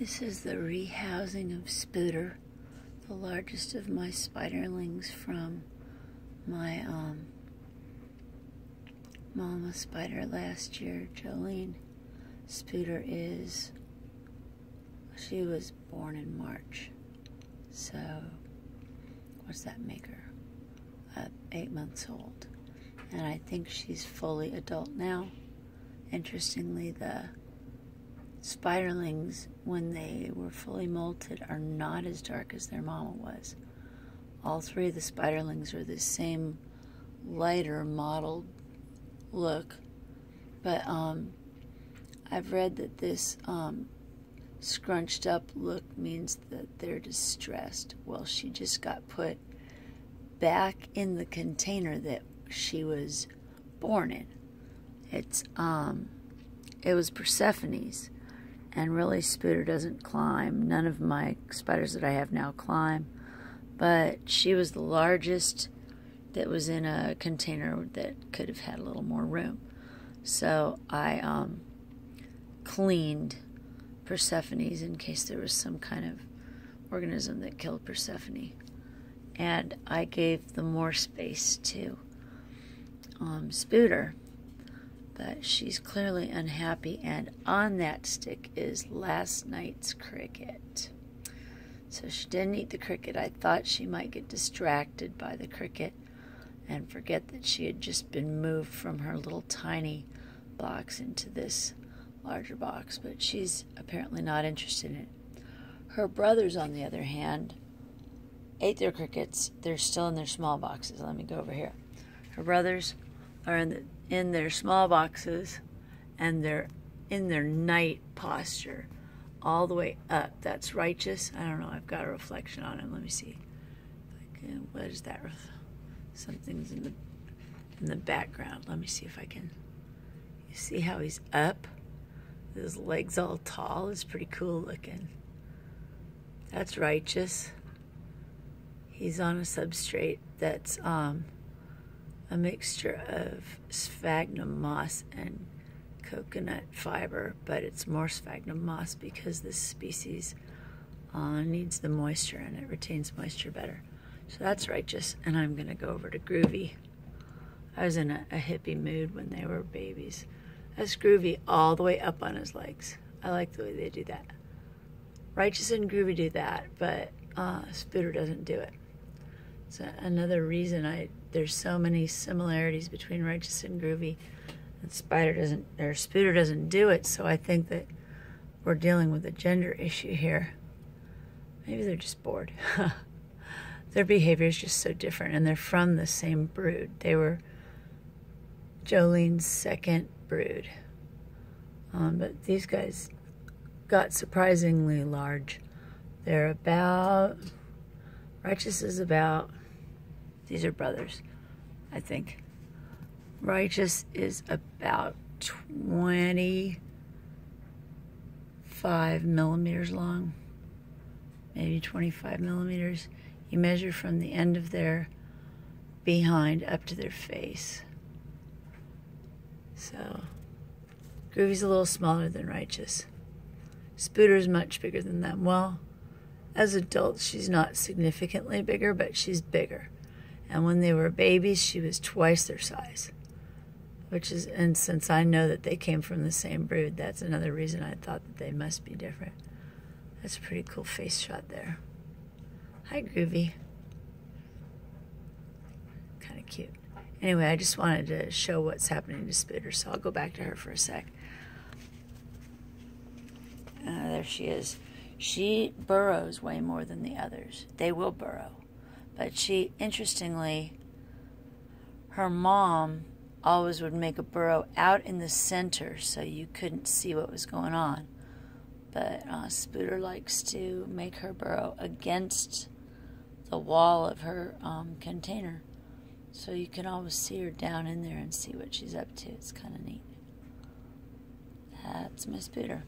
This is the rehousing of Spoder, the largest of my spiderlings from my mama spider last year, Jolene. Spoder she was born in March, so what's that make her? 8 months old. And I think she's fully adult now. Interestingly, the spiderlings, when they were fully molted, are not as dark as their mama was. All three of the spiderlings are the same lighter mottled look, but I've read that this scrunched up look means that they're distressed. Well, she just got put back in the container that she was born in. It was Persephone's, and really Spoder doesn't climb. None of my spiders that I have now climb, but she was the largest that was in a container that could have had a little more room. So I cleaned Persephone's in case there was some kind of organism that killed Persephone, and I gave them more space to Spoder. But she's clearly unhappy, and on that stick is last night's cricket. So she didn't eat the cricket. I thought she might get distracted by the cricket and forget that she had just been moved from her little tiny box into this larger box, but she's apparently not interested in it. Her brothers, on the other hand, ate their crickets. They're still in their small boxes. Let me go over here. Her brothers are in their small boxes, and they're in their night posture all the way up. That's Righteous. I don't know. I've got a reflection on him. Let me see. What is that? Something's in the background. Let me see if I can. You see how he's up? His legs all tall. It's pretty cool looking. That's Righteous. He's on a substrate that's a mixture of sphagnum moss and coconut fiber, but it's more sphagnum moss because this species needs the moisture, and it retains moisture better. So that's Righteous, and I'm going to go over to Groovy. I was in a hippie mood when they were babies. That's Groovy all the way up on his legs. I like the way they do that. Righteous and Groovy do that, but Spoder doesn't do it. So another reason there's so many similarities between Righteous and Groovy, and Spoder doesn't do it. So I think that we're dealing with a gender issue here. Maybe they're just bored. Their behavior is just so different, and they're from the same brood. They were Jolene's second brood, but these guys got surprisingly large. They're about, Righteous is about, these are brothers, I think. Righteous is about 25 millimeters long, maybe 25 millimeters. You measure from the end of their behind up to their face. So Groovy's a little smaller than Righteous. Spoder's much bigger than them. Well, as adults, she's not significantly bigger, but she's bigger. And when they were babies, she was twice their size. And since I know that they came from the same brood, that's another reason I thought that they must be different. That's a pretty cool face shot there. Hi, Groovy. Kind of cute. Anyway, I just wanted to show what's happening to Spoder, so I'll go back to her for a sec. There she is. She burrows way more than the others. They will burrow. But interestingly, her mom always would make a burrow out in the center so you couldn't see what was going on. But Spoder likes to make her burrow against the wall of her container, so you can always see her down in there and see what she's up to. It's kind of neat. That's my Spoder.